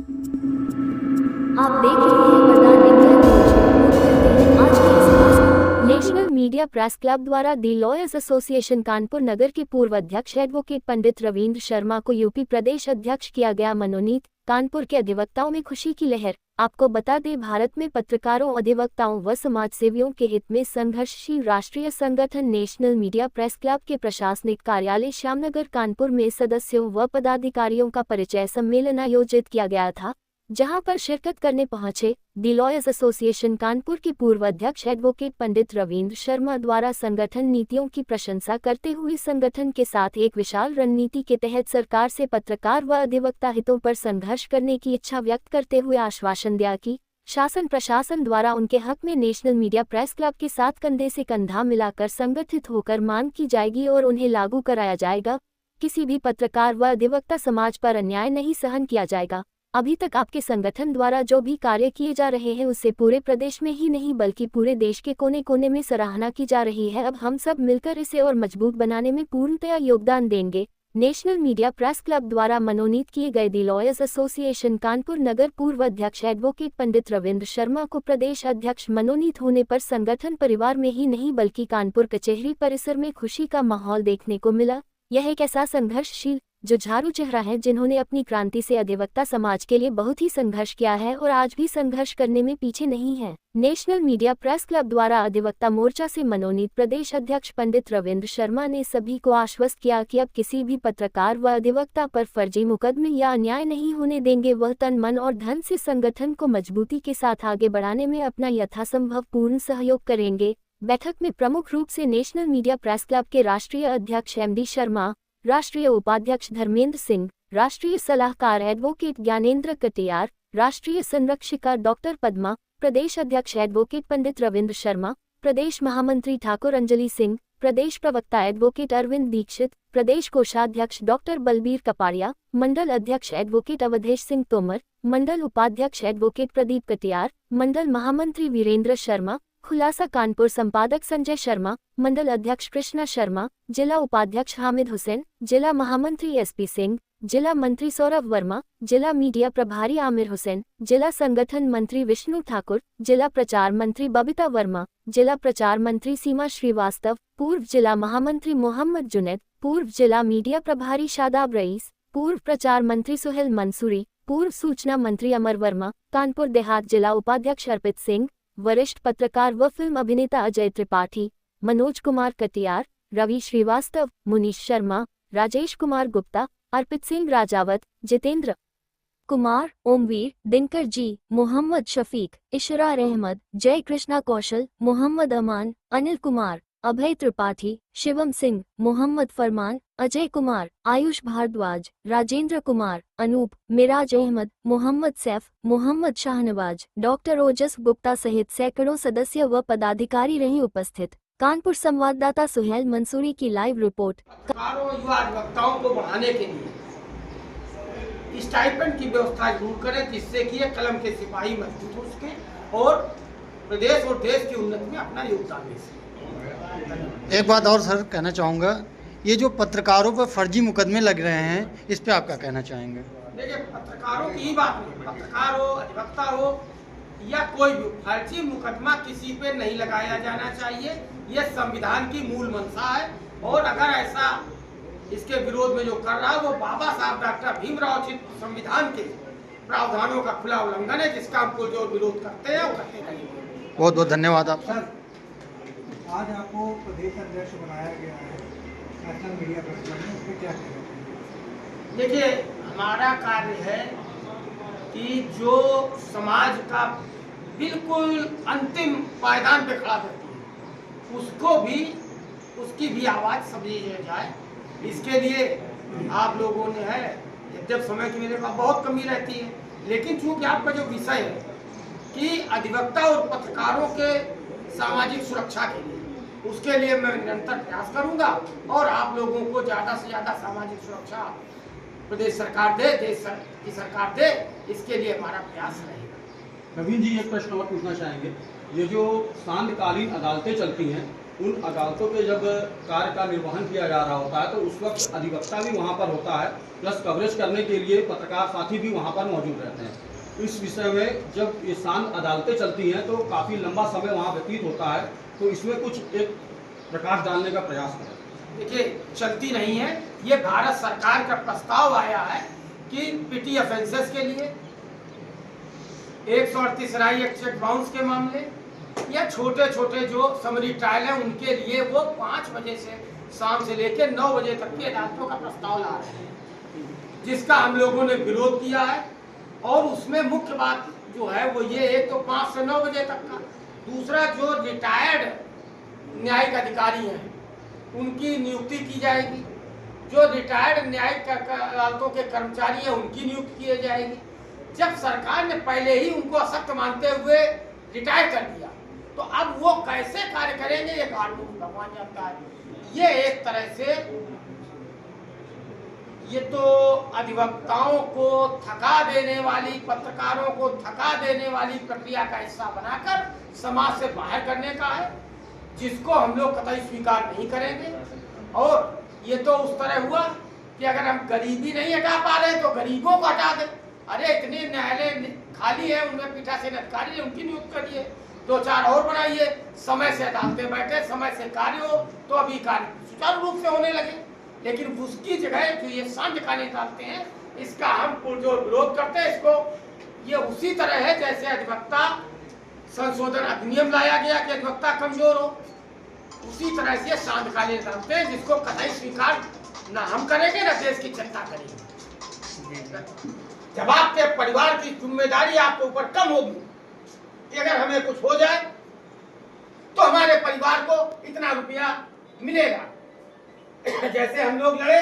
आप देख रहे हैं वरदान इंडिया न्यूज। करते हैं आज के इस खास नेशनल मीडिया प्रेस क्लब द्वारा दी लॉयर्स एसोसिएशन कानपुर नगर के पूर्व अध्यक्ष एडवोकेट पंडित रविंद्र शर्मा को यूपी प्रदेश अध्यक्ष किया गया मनोनीत। कानपुर के अधिवक्ताओं में खुशी की लहर। आपको बता दें, भारत में पत्रकारों, अधिवक्ताओं व समाजसेवियों के हित में संघर्षशील राष्ट्रीय संगठन नेशनल मीडिया प्रेस क्लब के प्रशासनिक कार्यालय श्यामनगर कानपुर में सदस्यों व पदाधिकारियों का परिचय सम्मेलन आयोजित किया गया था, जहां पर शिरकत करने पहुंचे दी लॉयर्स एसोसिएशन कानपुर के पूर्व अध्यक्ष एडवोकेट पंडित रविंद्र शर्मा द्वारा संगठन नीतियों की प्रशंसा करते हुए संगठन के साथ एक विशाल रणनीति के तहत सरकार से पत्रकार व अधिवक्ता हितों पर संघर्ष करने की इच्छा व्यक्त करते हुए आश्वासन दिया कि शासन प्रशासन द्वारा उनके हक में नेशनल मीडिया प्रेस क्लब के साथ कंधे से कंधा मिलाकर संगठित होकर मांग की जाएगी और उन्हें लागू कराया जाएगा। किसी भी पत्रकार व अधिवक्ता समाज पर अन्याय नहीं सहन किया जाएगा। अभी तक आपके संगठन द्वारा जो भी कार्य किए जा रहे हैं उससे पूरे प्रदेश में ही नहीं बल्कि पूरे देश के कोने कोने में सराहना की जा रही है। अब हम सब मिलकर इसे और मजबूत बनाने में पूर्णतया योगदान देंगे। नेशनल मीडिया प्रेस क्लब द्वारा मनोनीत किए गए दी लॉयर्स एसोसिएशन कानपुर नगर पूर्व अध्यक्ष एडवोकेट पंडित रविंद्र शर्मा को प्रदेश अध्यक्ष मनोनीत होने पर संगठन परिवार में ही नहीं बल्कि कानपुर कचहरी परिसर में खुशी का माहौल देखने को मिला। यह एक ऐसा संघर्षशील जुझारू चेहरा है जिन्होंने अपनी क्रांति से अधिवक्ता समाज के लिए बहुत ही संघर्ष किया है और आज भी संघर्ष करने में पीछे नहीं है। नेशनल मीडिया प्रेस क्लब द्वारा अधिवक्ता मोर्चा से मनोनीत प्रदेश अध्यक्ष पंडित रविंद्र शर्मा ने सभी को आश्वस्त किया कि अब किसी भी पत्रकार व अधिवक्ता पर फर्जी मुकदमे या अन्याय नहीं होने देंगे। वह तन मन और धन से संगठन को मजबूती के साथ आगे बढ़ाने में अपना यथासंभव पूर्ण सहयोग करेंगे। बैठक में प्रमुख रूप से नेशनल मीडिया प्रेस क्लब के राष्ट्रीय अध्यक्ष MD शर्मा, राष्ट्रीय उपाध्यक्ष धर्मेंद्र सिंह, राष्ट्रीय सलाहकार एडवोकेट ज्ञानेंद्र कटियार, राष्ट्रीय संरक्षिका डॉक्टर पद्मा, प्रदेश अध्यक्ष एडवोकेट पंडित रविंद्र शर्मा, प्रदेश महामंत्री ठाकुर अंजलि सिंह, प्रदेश प्रवक्ता एडवोकेट अरविंद दीक्षित, प्रदेश कोषाध्यक्ष डॉक्टर बलबीर कपाड़िया, मंडल अध्यक्ष एडवोकेट अवधेश सिंह तोमर, मंडल उपाध्यक्ष एडवोकेट प्रदीप कटियार, मंडल महामंत्री वीरेंद्र शर्मा, खुलासा कानपुर संपादक संजय शर्मा, मंडल अध्यक्ष कृष्णा शर्मा, जिला उपाध्यक्ष हामिद हुसैन, जिला महामंत्री SP सिंह, जिला मंत्री सौरभ वर्मा, जिला मीडिया प्रभारी आमिर हुसैन, जिला संगठन मंत्री विष्णु ठाकुर, जिला प्रचार मंत्री बबीता वर्मा, जिला प्रचार मंत्री सीमा श्रीवास्तव, पूर्व जिला महामंत्री मोहम्मद जुनैद, पूर्व जिला मीडिया प्रभारी शादाब रईस, पूर्व प्रचार मंत्री सुहेल मंसूरी, पूर्व सूचना मंत्री अमर वर्मा, कानपुर देहात जिला उपाध्यक्ष अर्पित सिंह, वरिष्ठ पत्रकार व फिल्म अभिनेता अजय त्रिपाठी, मनोज कुमार कटियार, रवि श्रीवास्तव, मुनीश शर्मा, राजेश कुमार गुप्ता, अर्पित सिंह राजावत, जितेंद्र कुमार, ओमवीर, दिनकर जी, मोहम्मद शफीक, इशरार अहमद, जय कृष्णा कौशल, मोहम्मद अमान, अनिल कुमार, अभय त्रिपाठी, शिवम सिंह, मोहम्मद फरमान, अजय कुमार, आयुष भारद्वाज, राजेंद्र कुमार, अनूप, मिराज अहमद, मोहम्मद सैफ, मोहम्मद शाहनवाज, डॉक्टर ओजस गुप्ता सहित सैकड़ों सदस्य व पदाधिकारी रहे उपस्थित। कानपुर संवाददाता सुहेल मंसूरी की लाइव रिपोर्ट। युवा अधिवक्ताओं को बढ़ाने के लिए स्टाइपेंड की व्यवस्था जरूर करें, जिससे कि कलम के सिपाही मजबूत हो सके और प्रदेश और देश की उन्नति में अपना योगदान दे सके। एक बात और सर कहना चाहूँगा, ये जो पत्रकारों पर फर्जी मुकदमे लग रहे हैं, इस पे आप क्या कहना चाहेंगे? देखिए, पत्रकारों की ही बात नहीं, पत्रकार हो, अधिवक्ता हो या कोई भी फर्जी मुकदमा किसी पे नहीं लगाया जाना चाहिए। ये संविधान की मूल मंशा है और अगर ऐसा इसके विरोध में जो कर रहा है वो बाबा साहब डॉक्टर भीमराव जी संविधान के प्रावधानों का खुला उल्लंघन है, जिसका हम को जो विरोध करते हैं वो करते रहेंगे। बहुत बहुत धन्यवाद आप। सर, आज आपको प्रदेश अध्यक्ष बनाया गया है नेशनल मीडिया प्रेस क्लब में, उस पर क्या कहना चाहिए? देखिए, हमारा कार्य है कि जो समाज का बिल्कुल अंतिम पायदान पे खड़ा करती है उसको भी, उसकी भी आवाज़ समझी जाए। इसके लिए आप लोगों ने है, जब समय की मेरे पास बहुत कमी रहती है, लेकिन चूंकि आपका जो विषय है कि अधिवक्ता और पत्रकारों के सामाजिक सुरक्षा के लिए, उसके लिए मैं निरंतर प्रयास करूंगा और आप लोगों को ज़्यादा से ज़्यादा सामाजिक सुरक्षा प्रदेश सरकार दे, देश की सरकार दे, इसके लिए हमारा प्रयास रहेगा। नवीन जी, एक प्रश्न और पूछना चाहेंगे। ये जो सांध्यकालीन अदालतें चलती हैं, उन अदालतों के जब कार्य का निर्वहन किया जा रहा होता है तो उस वक्त अधिवक्ता भी वहाँ पर होता है, प्लस कवरेज करने के लिए पत्रकार साथी भी वहाँ पर मौजूद रहते हैं। इस विषय में जब ये शांत अदालतें चलती हैं तो काफ़ी लंबा समय वहाँ व्यतीत होता है, तो इसमें कुछ एक प्रकाश डालने का प्रयास करें। देखिए, चलती नहीं है। ये भारत सरकार का प्रस्ताव आया है कि पिटी ऑफेंसेस के लिए 138 राई एक्ट बाउंस के मामले या छोटे छोटे जो समरी ट्रायल हैं उनके लिए वो 5 बजे से शाम से लेकर 9 बजे तक की अदालतों का प्रस्ताव ला रहे हैं, जिसका हम लोगों ने विरोध किया है। और उसमें मुख्य बात जो है वो ये, एक तो 5 से 9 बजे तक का, दूसरा जो रिटायर्ड न्यायिक अधिकारी हैं उनकी नियुक्ति की जाएगी, जो रिटायर्ड न्यायिक अदालतों के कर्मचारी हैं उनकी नियुक्ति की जाएगी। जब सरकार ने पहले ही उनको अशक्त मानते हुए रिटायर कर दिया तो अब वो कैसे कार्य करेंगे ये कानून भगवान जानता है। ये एक तरह से ये तो अधिवक्ताओं को थका देने वाली, पत्रकारों को थका देने वाली प्रक्रिया का हिस्सा बनाकर समाज से बाहर करने का है, जिसको हम लोग कतई स्वीकार नहीं करेंगे। और ये तो उस तरह हुआ कि अगर हम गरीबी नहीं हटा पा रहे तो गरीबों को हटा दें। अरे इतने न्यायालय खाली है, उनमें पीठासीन अधिकारी है, उनकी नियुक्त करिए, 2-4 और बनाइए, समय से अदालतें बैठे, समय से कार्य हो तो अभी कार्य सुचारू रूप से होने लगे। लेकिन उसकी जगह जो ये सांझकालीन अदालतें हैं इसका हम पुरजोर विरोध करते हैं। इसको ये उसी तरह है जैसे अधिवक्ता संशोधन अधिनियम लाया गया कि अधिवक्ता कमजोर हो, उसी तरह से सांझकालीन अदालतें हैं जिसको कतई स्वीकार न हम करेंगे न देश की जनता करेगी। जब आपके परिवार की जिम्मेदारी आपके ऊपर कम होगी कि अगर हमें कुछ हो जाए तो हमारे परिवार को इतना रुपया मिलेगा। जैसे हम लोग लड़े,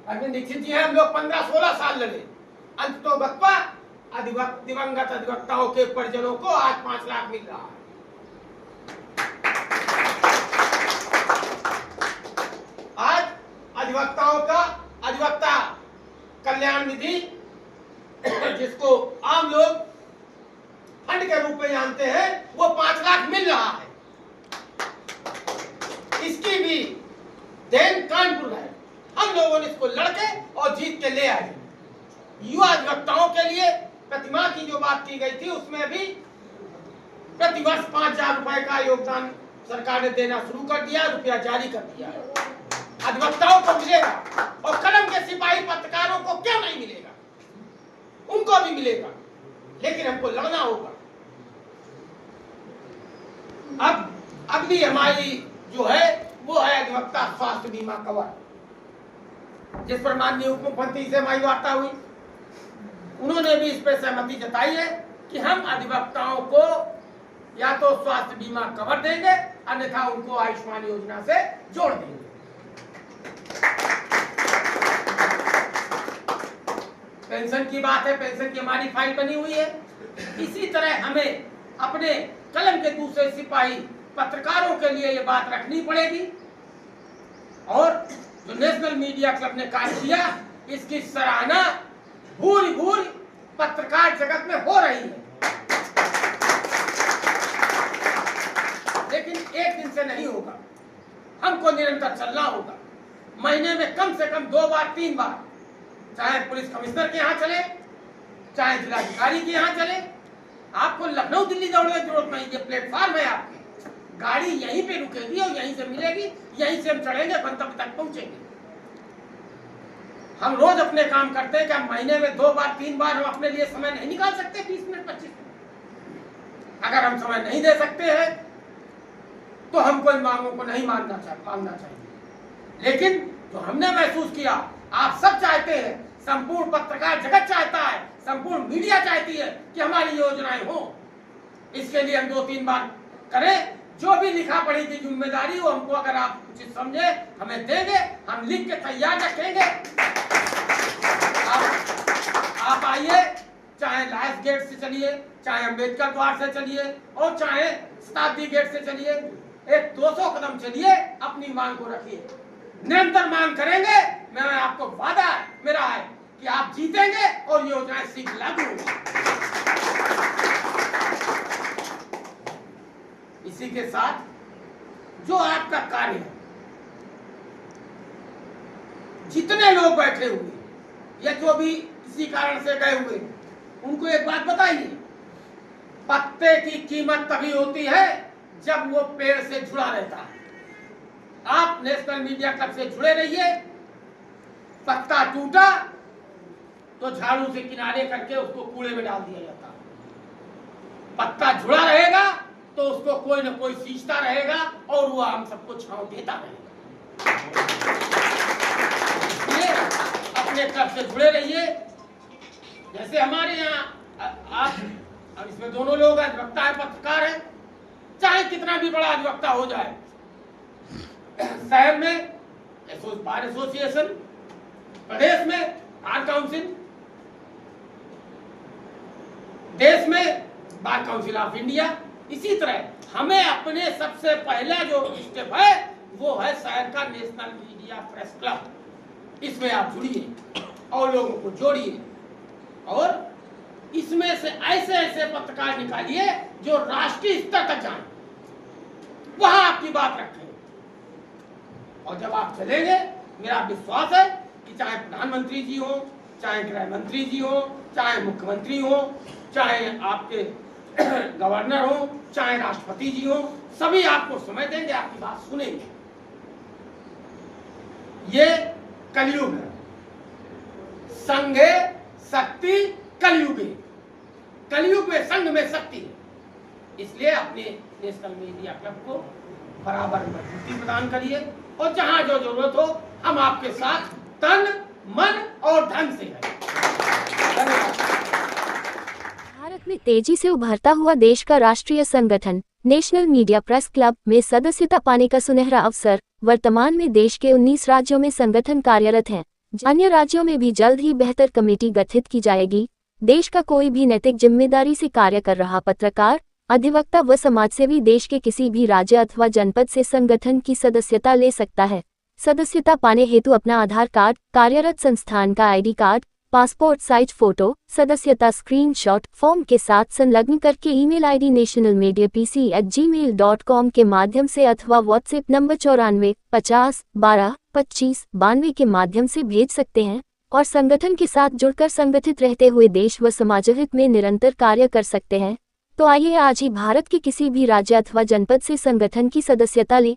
अरविंद दीक्षित जी हैं, हम लोग 15-16 साल लड़े, अंत तो बकवा दिवंगत अधिवक्ताओं के परिजनों को आज 5 लाख मिल रहा है। आज अधिवक्ताओं का अधिवक्ता कल्याण निधि, जिसको आम लोग फंड के रूप में जानते हैं, वो 5 लाख मिल रहा है। इसकी भी देन कानपुर है। हम लोगों ने इसको लड़के और जीत के ले आए। युवा अधिवक्ताओं के लिए प्रतिमा की जो बात की गई थी उसमें भी प्रतिवर्ष 5,000 रुपए का योगदान सरकार ने देना शुरू कर दिया, रुपया जारी कर दिया है। अधिवक्ताओं को मिलेगा और कलम के सिपाही पत्रकारों को क्यों नहीं मिलेगा, उनको भी मिलेगा, लेकिन हमको लड़ना होगा। अब अगली हमारी जो है वो है अधिवक्ता स्वास्थ्य बीमा कवर, जिस पर माननीय उप मुख्यमंत्री से हमारी वार्ता हुई। उन्होंने भी इस पर सहमति जताई है कि हम अधिवक्ताओं को या तो स्वास्थ्य बीमा कवर देंगे, अन्यथा उनको आयुष्मान योजना से जोड़ देंगे। पेंशन की बात है, पेंशन की हमारी फाइल बनी हुई है। इसी तरह हमें अपने कलम के दूसरे सिपाही पत्रकारों के लिए ये बात रखनी पड़ेगी। और जो नेशनल मीडिया क्लब ने कार्य किया, इसकी सराहना भूरी भूरी पत्रकार जगत में हो रही है। लेकिन एक दिन से नहीं होगा, हमको निरंतर चलना होगा। महीने में कम से कम 2 बार 3 बार, चाहे पुलिस कमिश्नर के यहाँ चले, चाहे जिलाधिकारी के यहाँ चले। आपको लखनऊ दिल्ली दौड़ने की जरूरत नहीं, ये प्लेटफॉर्म है आपके, गाड़ी यहीं पे रुकेगी और यहीं से मिलेगी, यहीं से हम चढ़ेंगे, गंतव्य तक पहुंचेंगे। हम रोज अपने काम करते हैं कि हम महीने में 2 बार 3 बार हम अपने लिए समय नहीं निकाल सकते, 20 मिनट 25 मिनट। अगर हम समय नहीं दे सकते हैं तो हमको इन मांगों को नहीं मानना चाहिए। लेकिन जो हमने महसूस किया, आप सब चाहते हैं, संपूर्ण पत्रकार जगत चाहता है, संपूर्ण मीडिया चाहती है कि हमारी योजनाएं हो। इसके लिए हम 2-3 बार करें, जो भी लिखा पड़ी थी जिम्मेदारी वो हमको अगर आप उचित समझे हमें देंगे, हम लिख के तैयार रखेंगे। आप आइए, चाहे लायंस गेट से चलिए, चाहे अम्बेडकर द्वार से चलिए और चाहे शताब्दी गेट से चलिए, एक 200 कदम चलिए, अपनी मांग को रखिए। निरंतर मांग करेंगे, मैं आपको वादा मेरा है कि आप जीतेंगे और योजनाएं शीघ्र लागू होंगी। इसी के साथ जो आपका कार्य है, जितने लोग बैठे हुए या जो भी किसी कारण से गए हुए, उनको एक बात बताइए, पत्ते की कीमत तभी होती है जब वो पेड़ से जुड़ा रहता है। आप नेशनल मीडिया क्लब से जुड़े रहिए। पत्ता टूटा तो झाड़ू से किनारे करके उसको कूड़े में डाल दिया जाता है। पत्ता जुड़ा रहेगा तो उसको कोई न कोई सींचता रहेगा और वो हम सबको छांव देता रहेगा। इसलिए अपने क्लब से जुड़े रहिए। जैसे हमारे यहाँ आप, अब इसमें दोनों लोग हैं, अधिवक्ता है, पत्रकार है। चाहे कितना भी बड़ा अधिवक्ता हो जाए, शहर में बार एसोसिएशन, प्रदेश में बार काउंसिल, देश में बार काउंसिल ऑफ इंडिया, इसी तरह हमें अपने सबसे पहला जो स्टेप है वो है शहर का नेशनल मीडिया प्रेस क्लब। इसमें आप जुड़िए और लोगों को जोड़िए और इसमें से ऐसे ऐसे पत्रकार निकालिए जो राष्ट्रीय स्तर तक जाएं, वहां आपकी बात रखें। और जब आप चलेंगे, मेरा विश्वास है कि चाहे प्रधानमंत्री जी हो, चाहे गृह मंत्री जी हो, चाहे मुख्यमंत्री हो, चाहे आपके गवर्नर हो, चाहे राष्ट्रपति जी हो, सभी आपको समय देंगे, आपकी बात सुनेंगे। ये कलयुग है। संघे शक्ति कलयुगे, कलयुग में संघ में शक्ति है। इसलिए अपने नेशनल मीडिया क्लब को बराबर मजबूती प्रदान करिए और जहां जो जरूरत हो हम आपके साथ तन मन और धन से हैं। धन्यवाद। भारत में तेजी से उभरता हुआ देश का राष्ट्रीय संगठन नेशनल मीडिया प्रेस क्लब में सदस्यता पाने का सुनहरा अवसर। वर्तमान में देश के 19 राज्यों में संगठन कार्यरत हैं। अन्य राज्यों में भी जल्द ही बेहतर कमेटी गठित की जाएगी। देश का कोई भी नैतिक जिम्मेदारी से कार्य कर रहा पत्रकार, अधिवक्ता व समाजसेवी देश के किसी भी राज्य अथवा जनपद से संगठन की सदस्यता ले सकता है। सदस्यता पाने हेतु अपना आधार कार्ड, कार्यरत संस्थान का ID card, passport size photo, सदस्यता स्क्रीनशॉट फॉर्म के साथ संलग्न करके ईमेल आईडी nationalmediapc@gmail.com के माध्यम से अथवा व्हाट्सएप नंबर 94 50 12 25 92 के माध्यम से भेज सकते हैं और संगठन के साथ जुड़कर संगठित रहते हुए देश व समाजहित में निरंतर कार्य कर सकते हैं। तो आइए आज ही भारत के किसी भी राज्य अथवा जनपद से संगठन की सदस्यता लें।